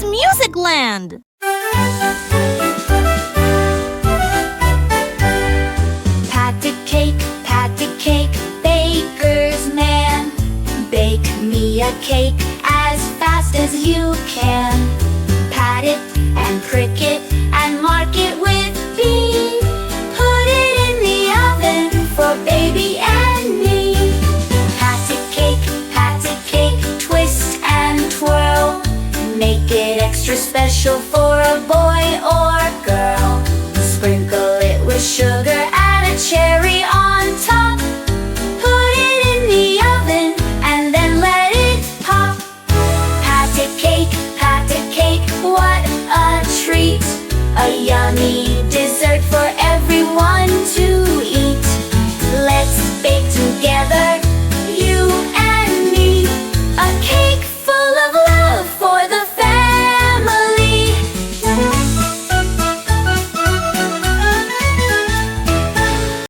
Music Land! Pat the cake, baker's man. Bake me a cake as fast as you can. Pat it and prick it